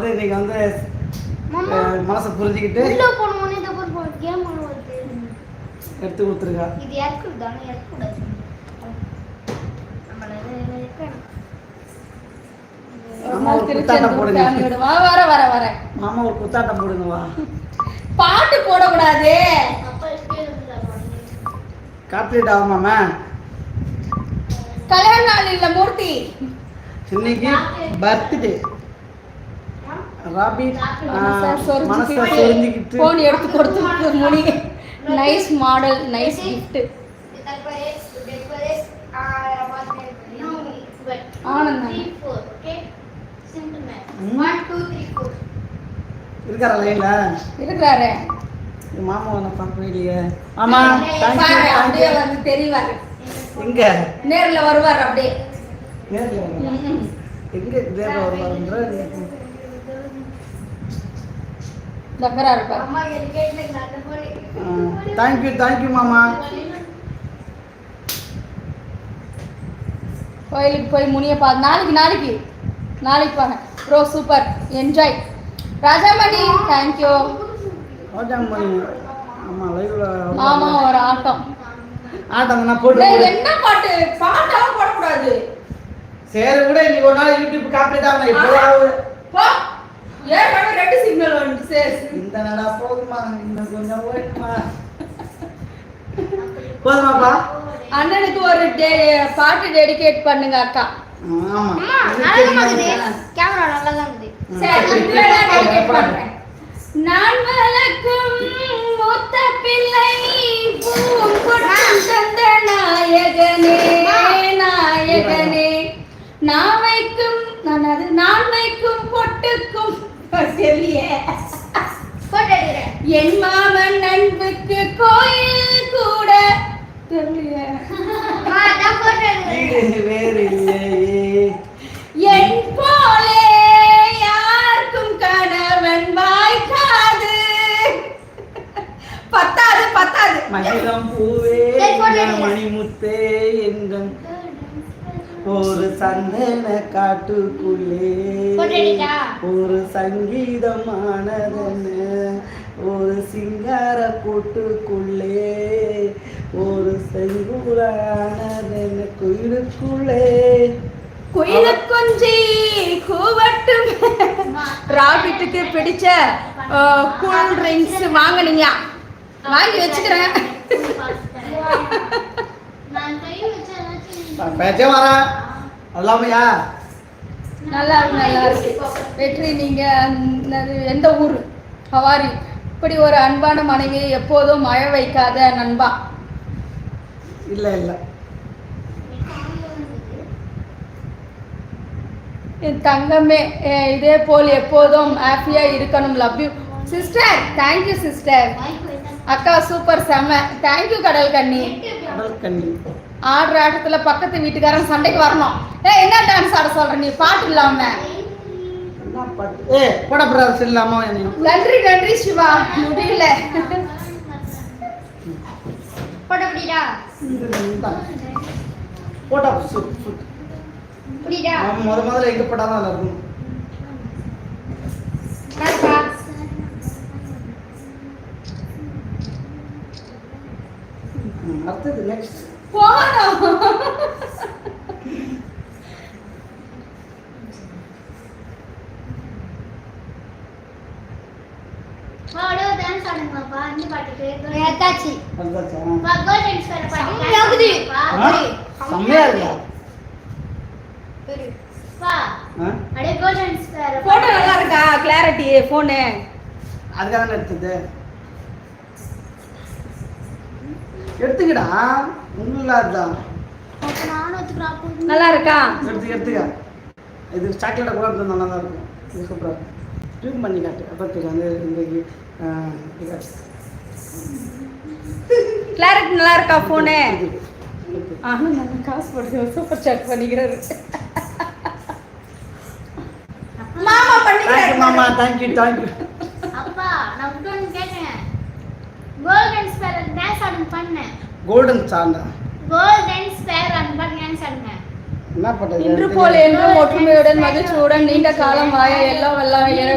வந்து இன்னைக்கு வந்து மனசை புரிஞ்சுக்கிட்டு எடுத்து கொடுத்துருக்கா. இது இறக்குதானே இறக்கூடாது. மாமா ஒரு குத்தாட்டம் போடுங்க. மாமா ஒரு குத்தாட்டம் போடுங்க. வா பாட்டு போடக்கூடாது. காப்பிரைட் ஆகுமாமா? கல்யாண நாள் இல்ல மூர்த்தி, இன்னைக்கு பர்த்டே. ராபி மனசை சொரிஞ்சுக்கிட்டு போன் எடுத்து கொடுத்து முடி. Nice model, nice gift. இருக்காரா லைன்ல? இருக்கிறாரு. மாமா வந்து பார்க்கவே இல்லையே. ஆமா அப்படியே வந்து தெரிவாரு. எங்க நேர்ல வருவார். அப்படியே நேர்ல எங்க நேர்ல வருவாருன்ற தக்கரா இருப்பார். தேங்க்யூ மாமா. கோயிலுக்கு போய் முனிய பா. நாளைக்கு பாருங்க bro. Super, enjoy. Rajamani thank you. Rajamani ஆமா லைவ்ல மாமா ஒரு ஆட்டம் நான் போட்டு. என்ன பாட்டு? பாட்டாவும் போடக்கூடாது. சரி விட, இன்னைக்கு ஒரு நாள் யூடியூப் காப்பிரைட் ஆகணும். எப்போதாவது ரெண்டு சிக்னல் வந்து இந்த நடா போதுமா? இன்னும் கொஞ்சம் போதுமாப்பா? அண்ணனுக்கு ஒரு பாட்டு டெடிகேட் பண்ணுங்க அக்கா. ஆமா கேமரா நல்லா தான் இருக்குது. டெடிகேட் பண்றேன். நான் வளர்க்கும் மூத்த பிள்ளை பூங்கொட்டும் தந்த நாயகனே, நான் வைக்கும் பொட்டுக்கும் என் மாமன் அன்புக்கு கோயில் கூட வேறு இல்லையே என் போலே யாருக்கும் கணவன் வாய்க்காது. பத்தாது மகிழம் பூவே மணிமுத்தே எங்கும் ஒரு சந்தன காட்டுக்குள்ளே ஒரு சங்கீதமானதென்ன, ஒரு சிங்கார கூட்டுக்குள்ளே ஒரு செங்குலானதென்ன, குயிலுக்குள்ளே குயில கொஞ்சி கூவட்டும். ராபிட்டுக்கு பிடிச்ச கூல் ட்ரிங்க்ஸ் வாங்கினீங்க? வாங்கி வச்சுக்கிறேன். பேச்சே வரா அல்லாமையா? நல்லா இருக்கு. வெற்றி, நீங்க எந்த ஊர்? ஹவாரி? இப்படி ஒரு அன்பான மனைவியை எப்போதும் மழ வைக்காத நண்பா. இல்ல என் தங்கமே, இதே போல் எப்போதும் ஹாப்பியா இருக்கணும். Love you sister. Thank you sister. அக்கா சூப்பர், செம்ம. தேங்க்யூ கடல் கண்ணி. ஆடுற ஆட்டத்துல பக்கத்து வீட்டுக்காரன் சண்டைக்கு வரணும். என்ன டான்ஸ் ஆட சொல்ற நீ? பாட்டு இல்லாம நன்றி சிவா. முடியல. முதல்ல எங்க போட்டாதான் இருக்கும். அடுத்தது நெக்ஸ்ட் செம்மையா இருக்கா? போட்டோ நல்லா இருக்கா? கிளாரிட்டி போனு அதுக்காக எடுத்தது. எடுத்துக்கடா, ஒன்றும் இல்லாதான். நல்லா இருக்கா? எடுத்துக்க. இது சாக்லேட்டை கூட எடுத்து நல்லா தான் இருக்கும். இது சூப்பராக ட்ரீம் பண்ணி காட்டு. அப்போ வந்து இந்த கிளாரிட்டி நல்லா இருக்கா போனு? ஆனால் நான் காசு போட்டு சூப்பர் சாட் பண்ணிக்கிறாரு. மாமா பண்ணிக்கிறாரு. மாமா தேங்க்யூ. அப்பா நான் உடனே கேட்டேன். கோல்டன் ஸ்பேர் டான்ஸ் ஆடுங்க பண்ணேன். Golden Santa golden spare dance ஆடுங்க. என்ன பண்றது? இன்று போல் என்றும் ஒற்றுமையுடன் மகிழ்ச்சியுடன் நீண்ட காலம் வாழ எல்லாம் வல்ல